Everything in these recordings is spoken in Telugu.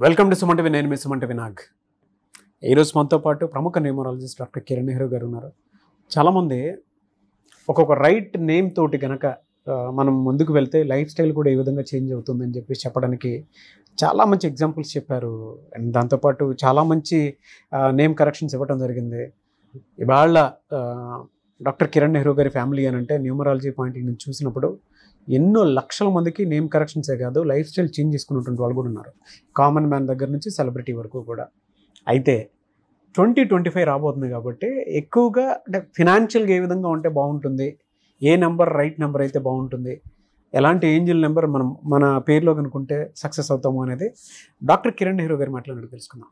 Welcome to Suman TV. నేను మీ సుమన్ టీవీ నాగ్. ఈరోజు మనతో పాటు ప్రముఖ న్యూమరాలజిస్ట్ డాక్టర్ కిరణ్ నెహ్రూ గారు ఉన్నారు. చాలామంది ఒక్కొక్క రైట్ నేమ్ తోటి కనుక మనం ముందుకు వెళ్తే లైఫ్ స్టైల్ కూడా ఏ విధంగా చేంజ్ అవుతుందని చెప్పి చెప్పడానికి చాలా మంచి ఎగ్జాంపుల్స్ చెప్పారు. అండ్ దాంతోపాటు చాలా మంచి నేమ్ కరెక్షన్స్ ఇవ్వడం జరిగింది. ఇవాళ డాక్టర్ కిరణ్ నెహ్రూ గారి ఫ్యామిలీ అని అంటే న్యూమరాలజీ పాయింట్ నుంచి చూసినప్పుడు ఎన్నో లక్షల మందికి నేమ్ కరెక్షన్సే కాదు, లైఫ్ స్టైల్ చేంజ్ చేసుకున్నటువంటి వాళ్ళు కూడా ఉన్నారు. కామన్ మ్యాన్ దగ్గర నుంచి సెలబ్రిటీ వరకు కూడా. అయితే 2025 రాబోతుంది కాబట్టి ఎక్కువగా అంటే ఫినాన్షియల్గా ఏ విధంగా ఉంటే బాగుంటుంది, ఏ నెంబర్ రైట్ నెంబర్ అయితే బాగుంటుంది, ఎలాంటి ఏంజిల్ నెంబర్ మనం మన పేరులో కనుక్కుంటే సక్సెస్ అవుతాము అనేది డాక్టర్ కిరణ్ నెహ్రూ గారి మాట్లాడి తెలుసుకుందాం.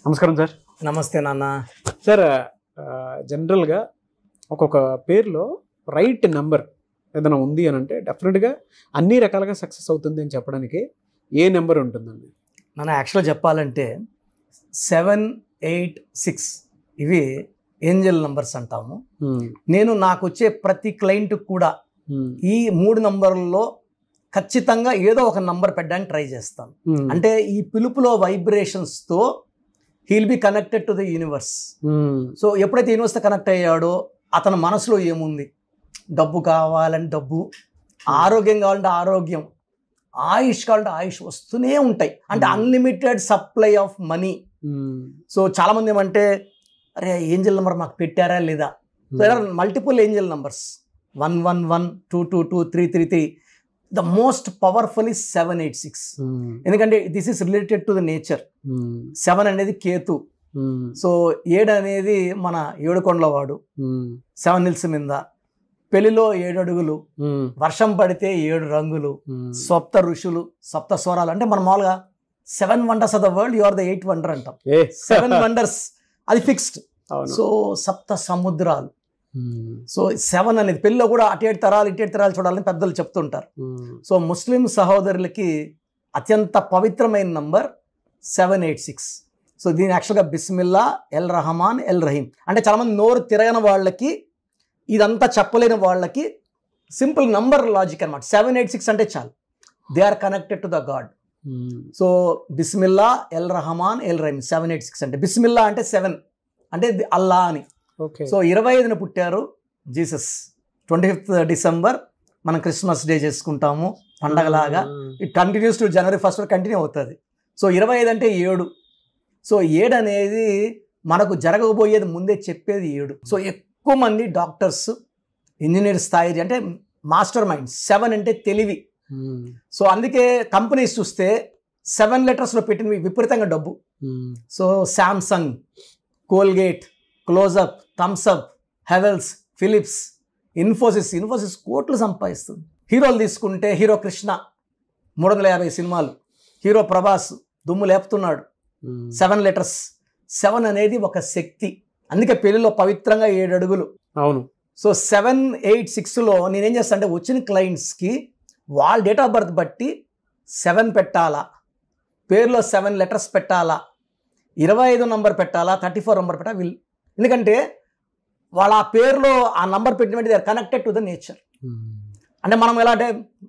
నమస్కారం సార్. నమస్తే నాన్న. సార్, జనరల్గా ఒక్కొక్క పేరులో రైట్ నెంబర్ ఏదైనా ఉంది అని అంటే డెఫినెట్గా అన్ని రకాలుగా సక్సెస్ అవుతుంది అని చెప్పడానికి ఏ నెంబర్ ఉంటుందండి? మనం యాక్చువల్గా చెప్పాలంటే 7, 8, 6 ఇవి ఏంజల్ నంబర్స్ అంటాము. నేను నాకు వచ్చే ప్రతి క్లయింట్ కూడా ఈ 3 నంబర్లలో ఖచ్చితంగా ఏదో ఒక నంబర్ పెట్టడానికి ట్రై చేస్తాను. అంటే ఈ పిలుపులో వైబ్రేషన్స్తో heal be connected to the universe. So ఎప్పుడైతే యూనివర్స్తో కనెక్ట్ అయ్యాడో అతని మనసులో ఏముంది, డబ్బు కావాలంటే డబ్బు, ఆరోగ్యం కావాలంటే ఆరోగ్యం, ఆయుష్ కావాలంటే ఆయుష్ వస్తూనే ఉంటాయి. అంటే unlimited supply of money. So చాలా మంది ఏమంటే అరే ఏంజల్ నెంబర్ మాకు పెట్టారా లేదా. So there are multiple Angel numbers. 111, 222, 333. The most powerful is 786. ఎందుకంటే this is related to the nature. 7 అనేది కేతు. సో 7 అనేది మన ఏడుకొండల వాడు, 7 హిల్స్ మీద. పెళ్లిలో 7 అడుగులు, వర్షం పడితే 7 రంగులు, సప్త ఋషులు, సప్త స్వరాలు. అంటే మన మామూలుగా 7 wonders of the world, you are the 8th wonder అంటాం. 7 వండర్స్ అది ఫిక్స్డ్. సో సప్త సముద్రాలు. సో 7 అనేది పెళ్ళిలో కూడా అటు 7 తరాలు ఇటు 7 తరాలు చూడాలని పెద్దలు చెప్తుంటారు. సో ముస్లిం సహోదరులకి అత్యంత పవిత్రమైన నంబర్ 786. సో దీని యాక్చువల్గా బిస్మిల్లా, ఎల్ రహమాన్, ఎల్ రహీం. అంటే చాలామంది నోరు తిరగని వాళ్ళకి, ఇదంతా చెప్పలేని వాళ్ళకి సింపుల్ నంబర్ లాజిక్ అనమాట. 786 అంటే చాలు, they are connected to the God. So బిస్మిల్లా, ఎల్ రహమాన్, ఎల్ రహీం, 786 అంటే. బిస్మిల్లా అంటే 7 అంటే అల్లా అని. సో 25న పుట్టారు జీసస్. 25th డిసెంబర్ మనం క్రిస్మస్ డే చేసుకుంటాము పండగలాగా. It continues to January 1st continue అవుతుంది. సో 25 అంటే 7. సో 7 అనేది మనకు జరగబోయేది ముందే చెప్పేది 7. సో ఎక్కువ మంది డాక్టర్స్, ఇంజనీర్ స్థాయి అంటే మాస్టర్ మైండ్స్. 7 అంటే తెలివి. సో అందుకే కంపెనీస్ చూస్తే 7 లెటర్స్లో పెట్టినవి విపరీతంగా డబ్బు. So Samsung, Colgate, Closeup, Thums Up, Havells, Philips, Infosys కోట్లు సంపాదిస్తుంది. హీరోలు తీసుకుంటే హీరో కృష్ణ 350 సినిమాలు, హీరో ప్రభాస్ దుమ్ము లేపుతున్నాడు. 7 లెటర్స్. 7 అనేది ఒక శక్తి. అందుకే పెళ్లిలో పవిత్రంగా 7 అడుగులు. అవును. సో 786లో నేనేం చేస్తాను అంటే వచ్చిన క్లయింట్స్కి వాళ్ళ డేట్ ఆఫ్ బర్త్ బట్టి 7 పెట్టాలా, పేరులో 7 లెటర్స్ పెట్టాలా, 25 నంబర్ పెట్టాలా, 34 నంబర్ పెట్టాలా వీళ్ళు. ఎందుకంటే వాళ్ళ ఆ పేరులో ఆ నంబర్ పెట్టినట్టు they are connected to the nature. అంటే మనం ఎలా అంటే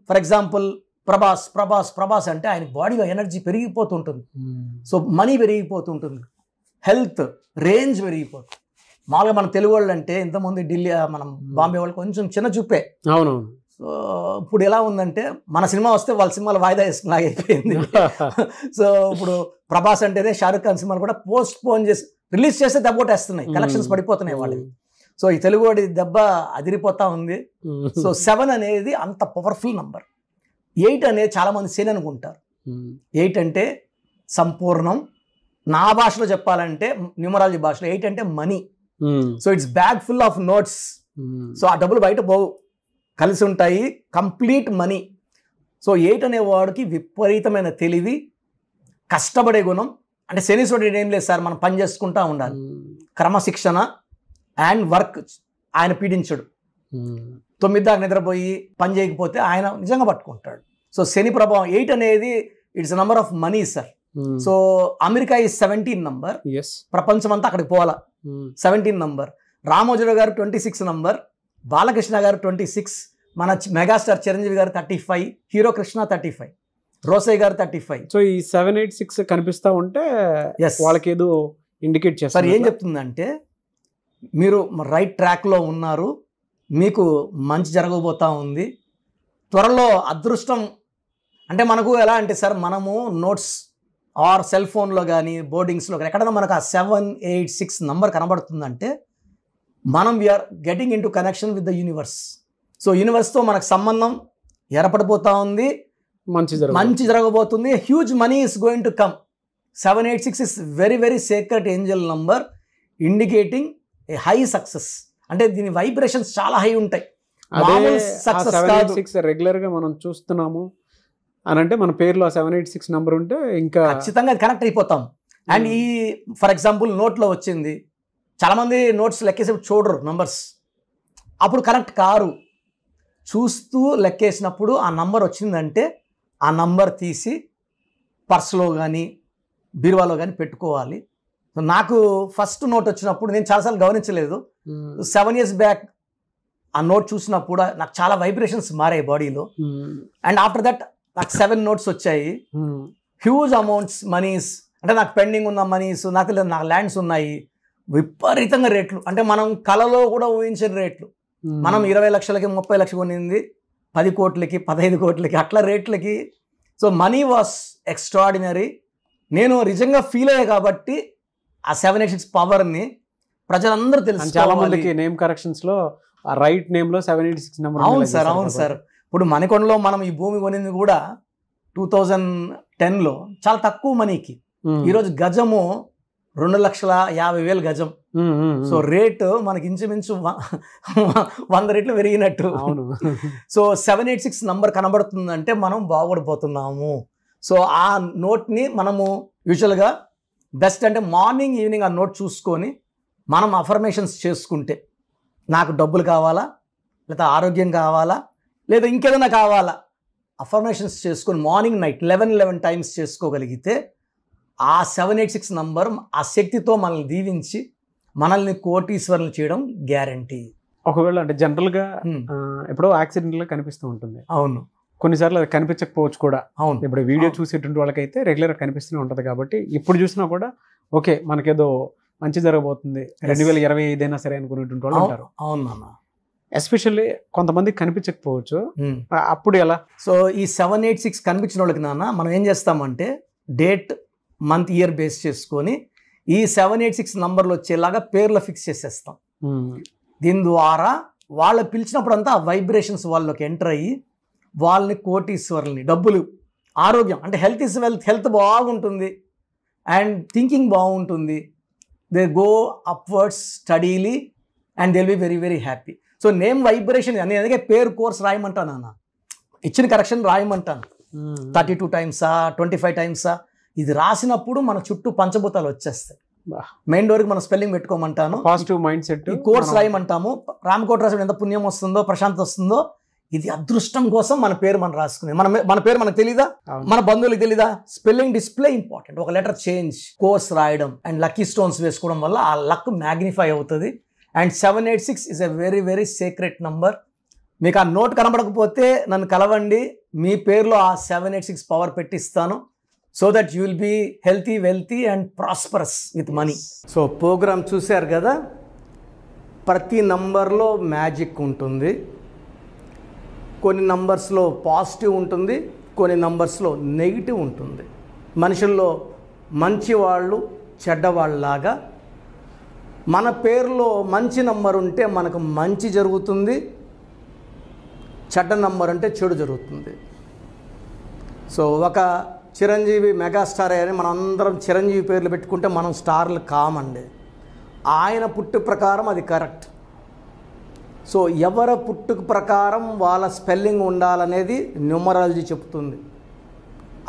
ఫర్ ఎగ్జాంపుల్ ప్రభాస్ అంటే ఆయన బాడీలో ఎనర్జీ పెరిగిపోతుంటుంది. సో మనీ పెరిగిపోతుంటుంది, హెల్త్ రేంజ్ పెరిగిపోతుంది. మామూలుగా మన తెలుగు వాళ్ళు అంటే ఇంతమంది ఢిల్లీ, మనం బాంబే వాళ్ళు కొంచెం చిన్న చూపే. అవునవును. సో ఇప్పుడు ఎలా ఉందంటే మన సినిమా వస్తే వాళ్ళ సినిమాలు వాయిదా వేసుకులాగా అయిపోయింది. సో ఇప్పుడు ప్రభాస్ అంటేనే షారుఖ్ ఖాన్ సినిమాలు కూడా పోస్ట్ పోన్ చేసి రిలీజ్ చేస్తే దెబ్బొట్టేస్తున్నాయి, కలెక్షన్స్ పడిపోతున్నాయి వాళ్ళకి. సో ఈ తెలుగు వాడి దెబ్బ అదిరిపోతా ఉంది. సో 7 అనేది అంత పవర్ఫుల్ నంబర్. 8 అనేది చాలా మంది శని అనుకుంటారు. 8 అంటే సంపూర్ణం. నా భాషలో చెప్పాలంటే న్యూమరాలజీ భాషలో 8 అంటే money. So it's bag full of notes. So ఆ డబ్బులు బయట పోవు, కలిసి ఉంటాయి, కంప్లీట్ మనీ. సో 8 అనే వాడికి విపరీతమైన తెలివి, కష్టపడే గుణం. అంటే శనీశ్వరుడు ఏం లేదు సార్, మనం పని చేసుకుంటా ఉండాలి, క్రమశిక్షణ అండ్ వర్క్ ఆయన పీడించడు. 9 దాకా నిద్రపోయి పని చేయకపోతే ఆయన నిజంగా పట్టుకుంటాడు. సో శని ప్రభావం 8 అనేది it's number of money sir. So America ఈ 17 నంబర్, ప్రపంచం అంతా అక్కడికి పోవాలా. 17 నంబర్. రామోజీరావు గారు 26 నంబర్, బాలకృష్ణ గారు 26, మన మెగాస్టార్ చిరంజీవి గారు 35, హీరో కృష్ణ 35. రోసయ్య గారు 35. సో ఈ 786 కనిపిస్తా ఉంటే Yes. వాళ్ళకి ఏదో ఇండికేట్ సార్ చేస్తారు. ఏం చెప్తుందంటే మీరు రైట్ ట్రాక్లో ఉన్నారు, మీకు మంచి జరగబోతా ఉంది, త్వరలో అదృష్టం. అంటే మనకు ఎలా అంటే సార్, మనము నోట్స్ ఆర్ సెల్ ఫోన్లో కానీ బోర్డింగ్స్లో కానీ ఎక్కడైనా మనకు ఆ 786 నంబర్ కనబడుతుందంటే మనం we are getting in to connection with the universe. So యూనివర్స్తో మనకు సంబంధం ఏర్పడిపోతూ ఉంది, మంచి జరగబోతుంది. Huge money is going to come. 786 is very very secret angel number indicating a high success. అంటే దీని వైబ్రేషన్స్ చాలా హై ఉంటాయి. రెగ్యులర్ గా మనం చూస్తున్నాము అని అంటే మన పేరులో 786 నంబర్ ఉంటే ఇంకా ఖచ్చితంగా కనెక్ట్ అయిపోతాం. అండ్ ఈ ఫర్ ఎగ్జాంపుల్ నోట్లో వచ్చింది, చాలామంది నోట్స్ లెక్కేసి చూడరు నంబర్స్, అప్పుడు కనెక్ట్ కారు. చూస్తూ లెక్కేసినప్పుడు ఆ నంబర్ వచ్చిందంటే ఆ నంబర్ తీసి పర్స్లో కానీ బీరువాలో కానీ పెట్టుకోవాలి. నాకు ఫస్ట్ నోట్ వచ్చినప్పుడు నేను చాలాసార్లు గమనించలేదు. 7 years బ్యాక్ ఆ నోట్ చూసినప్పుడు నాకు చాలా వైబ్రేషన్స్ మారాయి బాడీలో. అండ్ ఆఫ్టర్ దట్ నాకు 7 notes వచ్చాయి. హ్యూజ్ అమౌంట్స్ మనీస్, అంటే నాకు పెండింగ్ ఉన్న మనీస్, నాకు ల్యాండ్స్ ఉన్నాయి, విపరీతంగా రేట్లు, అంటే మనం కలలో కూడా ఊహించిన రేట్లు. మనం 20 లక్షలకి 30 లక్షలు కొనింది 10 కోట్లకి 15 కోట్లకి అట్లా రేట్లకి. So money was extraordinary. నేను నిజంగా ఫీల్ అయ్యా కాబట్టి ఆ 786 పవర్ని ప్రజలందరూ తెలుసు. చాలా మందికి నేమ్ కరెక్షన్స్ లో రైట్ నేమ్ లో 786 నెంబర్. అవును సార్, అవును సార్. ఇప్పుడు మణికొండలో మనం ఈ భూమి కొనింది కూడా 2010లో చాలా తక్కువ మనీకి. ఈరోజు గజము 2,50,000 గజం. సో రేటు మనకి ఇంచుమించు 100 రెట్లు పెరిగినట్టు. సో 786 నంబర్ కనబడుతుందంటే మనం బాగుపడిపోతున్నాము. సో ఆ నోట్ని మనము యూజువల్గా బెస్ట్ అంటే మార్నింగ్ ఈవినింగ్ ఆ నోట్ చూసుకొని మనం అఫర్మేషన్స్ చేసుకుంటే, నాకు డబ్బులు కావాలా, లేదా ఆరోగ్యం కావాలా, లేదా ఇంకేదైనా కావాలా, అఫర్మేషన్స్ చేసుకొని మార్నింగ్ నైట్ 11 టైమ్స్ చేసుకోగలిగితే ఆ 786 నంబర్ ఆ శక్తితో మనల్ని దీవించి మనల్ని కోటీశ్వరులు చేయడం గ్యారంటీ. ఒకవేళ అంటే జనరల్గా ఎప్పుడో యాక్సిడెంట్లో కనిపిస్తూ ఉంటుంది. అవును, కొన్నిసార్లు అది కనిపించకపోవచ్చు కూడా. అవును, ఇప్పుడు వీడియో చూసేటువంటి వాళ్ళకైతే రెగ్యులర్ కనిపిస్తూనే ఉంటుంది. కాబట్టి ఇప్పుడు చూసినా కూడా ఓకే మనకేదో మంచి జరగబోతుంది, 2025 అయినా సరే అనుకునేటువంటి వాళ్ళు ఉంటారు. అవును నాన్న. ఎస్పెషల్లీ కొంతమంది కనిపించకపోవచ్చు, అప్పుడు ఎలా? సో ఈ 786 కనిపించిన వాళ్ళకి నాన్న మనం ఏం చేస్తామంటే డేట్ మంత్ ఇయర్ బేస్ చేసుకొని ఈ 786 నంబర్లు వచ్చేలాగా పేర్లు ఫిక్స్ చేసేస్తాం. దీని ద్వారా వాళ్ళు పిలిచినప్పుడు అంతా ఆ వైబ్రేషన్స్ వాళ్ళకి ఎంటర్ అయ్యి వాళ్ళని కోటీశ్వరుల్ని, డబ్బులు, ఆరోగ్యం, అంటే హెల్త్ ఇస్ వెల్త్, హెల్త్ బాగుంటుంది అండ్ థింకింగ్ బాగుంటుంది. They go upwards steadily and they will be very very happy. So name vibration నేను అందుకే పేరు కోర్స్ రాయమంటాను అన్న, ఇచ్చిన కరెక్షన్ రాయమంటాను. 32 టైమ్సా 25 టైమ్సా ఇది రాసినప్పుడు మన చుట్టూ పంచభూతాలు వచ్చేస్తాయి. మెయిన్ డోర్కి మనం స్పెల్లింగ్ పెట్టుకోమంటాను, పాజిటివ్ మైండ్ సెట్. ఈ కోర్స్ రాయమంటాము. రామకోట రాసిన ఎంత పుణ్యం వస్తుందో, ప్రశాంత్ వస్తుందో, ఇది అదృష్టం కోసం మన పేరు మనం రాసుకునే, మన పేరు మనకు తెలీదా, మన బంధువులకు తెలీదా? Spelling display important. ఒక లెటర్ చేంజ్, కోర్స్ రాయడం అండ్ లక్కీ స్టోన్స్ వేసుకోవడం వల్ల ఆ లక్ మ్యాగ్నిఫై అవుతుంది. And 786 is a very very secret number. మీకు ఆ నోట్ కనబడకపోతే నన్ను కలవండి, మీ పేరులో ఆ 786 పవర్ పెట్టిస్తాను. So that you will be healthy, wealthy and prosperous with money. So programme చూశారు కదా, ప్రతి నంబర్లో మ్యాజిక్ ఉంటుంది. కొన్ని నంబర్స్లో పాజిటివ్ ఉంటుంది, కొన్ని నంబర్స్లో నెగిటివ్ ఉంటుంది. మనుషుల్లో మంచివాళ్ళు చెడ్డవాళ్ళలాగా మన పేరులో మంచి నంబర్ ఉంటే మనకు మంచి జరుగుతుంది, చెడ్డ నంబర్ అంటే చెడు జరుగుతుంది. సో ఒక చిరంజీవి మెగాస్టార్ అని మనం అందరం చిరంజీవి పేర్లు పెట్టుకుంటే మనం స్టార్లు కామండి. ఆయన పుట్టు ప్రకారం అది కరెక్ట్. సో ఎవరి పుట్టుక ప్రకారం వాళ్ళ స్పెల్లింగ్ ఉండాలనేది న్యూమరాలజీ చెప్తుంది.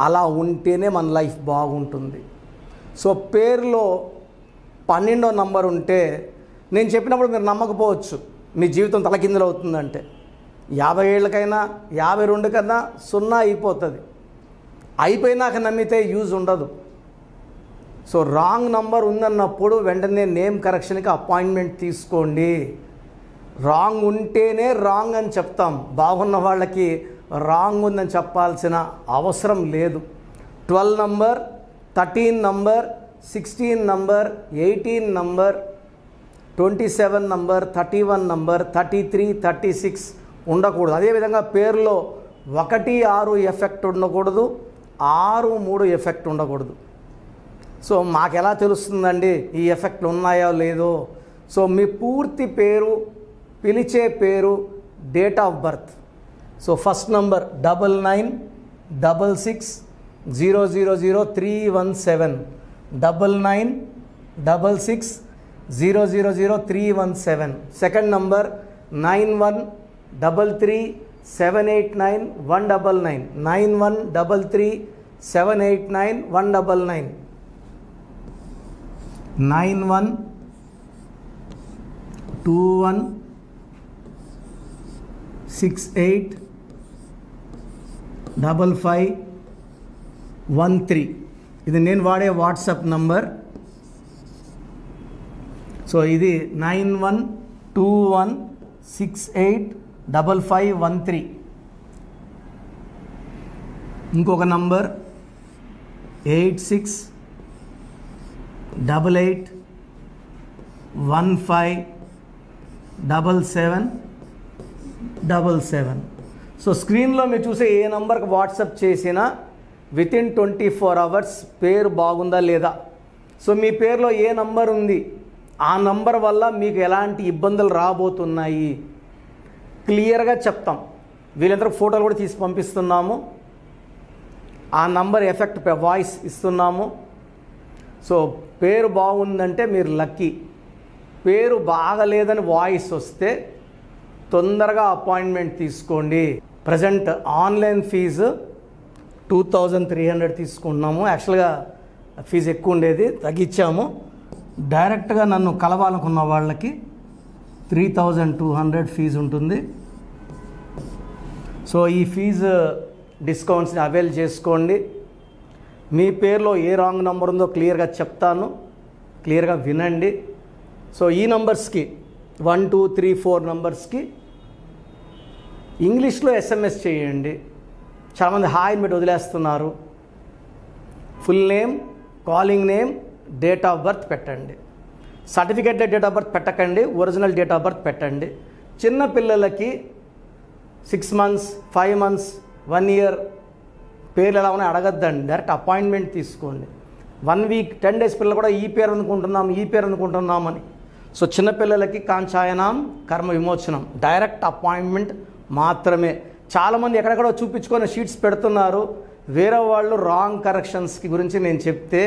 అలా ఉంటేనే మన లైఫ్ బాగుంటుంది. సో పేరులో 12వ నంబర్ ఉంటే నేను చెప్పినప్పుడు మీరు నమ్మకపోవచ్చు, మీ జీవితం తలకిందులు అవుతుందంటే 50 ఏళ్ళకైనా 52 కన్నా 0 అయిపోతుంది. అయిపోయినాక నమ్మితే యూజ్ ఉండదు. సో రాంగ్ నంబర్ ఉందన్నప్పుడు వెంటనే నేమ్ కరెక్షన్కి అపాయింట్మెంట్ తీసుకోండి. రాంగ్ ఉంటేనే రాంగ్ అని చెప్తాం. బాగున్న వాళ్ళకి రాంగ్ ఉందని చెప్పాల్సిన అవసరం లేదు. 12 number, 13 number, 16 number, 18 number, 27 number, 31 number, 33, 36 ఉండకూడదు. అదేవిధంగా పేరులో 1, 6 ఎఫెక్ట్ ఉండకూడదు, 6, 3 ఎఫెక్ట్ ఉండకూడదు. సో మాకు ఎలా తెలుస్తుందండి ఈ ఎఫెక్ట్లు ఉన్నాయో లేదో? సో మీ పూర్తి పేరు, పిలిచే పేరు, date of birth. So first number 9966000317, 9966000317. Second number 9133789199, 9133789199, 9121685513. ఇది నేను వాడే వాట్సాప్ నంబర్. సో ఇది 9121685513. ఇంకొక నంబర్ 8688157777. సో స్క్రీన్లో మీరు చూసే ఏ నంబర్కి వాట్సాప్ చేసినా వితిన్ 24 అవర్స్ పేరు బాగుందా లేదా, సో మీ పేరులో ఏ నంబర్ ఉంది, ఆ నంబర్ వల్ల మీకు ఎలాంటి ఇబ్బందులు రాబోతున్నాయి క్లియర్గా చెప్తాం. వీళ్ళందరూ ఫోటోలు కూడా తీసి పంపిస్తున్నాము. ఆ నంబర్ ఎఫెక్ట్ వాయిస్ ఇస్తున్నాము. సో పేరు బాగుందంటే మీరు లక్కీ. పేరు బాగలేదని వాయిస్ వస్తే తొందరగా అపాయింట్మెంట్ తీసుకోండి. ప్రజెంట్ ఆన్లైన్ ఫీజు 2300 తీసుకుంటున్నాము. యాక్చువల్గా ఫీజు ఎక్కువ ఉండేది, తగ్గించాము. డైరెక్ట్గా నన్ను కలవాలనుకున్న వాళ్ళకి 3200 ఫీజు ఉంటుంది. సో ఈ ఫీజు డిస్కౌంట్స్ని అవైల్ చేసుకోండి. మీ పేరులో ఏ రాంగ్ నెంబర్ ఉందో క్లియర్గా చెప్తాను, క్లియర్గా వినండి. సో ఈ నంబర్స్కి 1, 2, 3, 4 నంబర్స్కి ఇంగ్లీష్లో SMS చేయండి. చాలామంది హాయ్ పెట్టి వదిలేస్తున్నారు. Full name, calling name, date of birth పెట్టండి. సర్టిఫికేట్ డేట్ ఆఫ్ బర్త్ పెట్టకండి, ఒరిజినల్ డేట్ ఆఫ్ బర్త్ పెట్టండి. చిన్న పిల్లలకి 6 months, 5 months, 1 year పేర్లు ఎలా ఉన్నాయి అడగద్దండి, డైరెక్ట్ అపాయింట్మెంట్ తీసుకోండి. 1 week, 10 days పిల్లలు కూడా ఈ పేరు అనుకుంటున్నామని. సో చిన్నపిల్లలకి కాంచాయనం, కర్మ విమోచనం, డైరెక్ట్ అపాయింట్మెంట్ మాత్రమే. చాలామంది ఎక్కడెక్కడో చూపించుకొని షీట్స్ పెడుతున్నారు. వేరే వాళ్ళు రాంగ్ కరెక్షన్స్కి గురించి నేను చెప్తే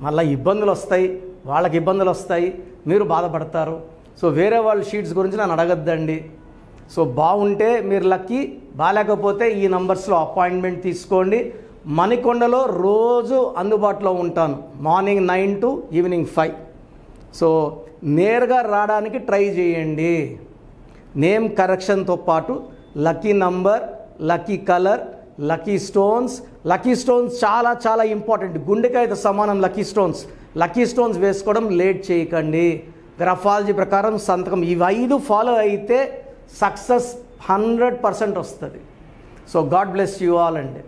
మళ్ళీ ఇబ్బందులు వస్తాయి, వాళ్ళకి ఇబ్బందులు వస్తాయి, మీరు బాధపడతారు. సో వేరే వాళ్ళ షీట్స్ గురించి నన్ను అడగద్దండి. సో బాగుంటే మీరు లక్కీ, బాగాలేకపోతే ఈ నంబర్స్లో అపాయింట్మెంట్ తీసుకోండి. మణికొండలో రోజు అందుబాటులో ఉంటాను, మార్నింగ్ 9 to ఈవినింగ్ 5. సో నేరుగా రావడానికి ట్రై చేయండి. నేమ్ కరెక్షన్తో పాటు lucky number, lucky colour, lucky stones. Lucky stones చాలా చాలా ఇంపార్టెంట్. గుండెకాయతో సమానం లక్కీ స్టోన్స్. లక్కీ స్టోన్స్ వేసుకోవడం లేట్ చేయకండి. గ్రఫాలజీ ప్రకారం సంతకం, ఇవి 5 ఫాలో అయితే సక్సెస్ 100% వస్తుంది. So God bless you all అండి.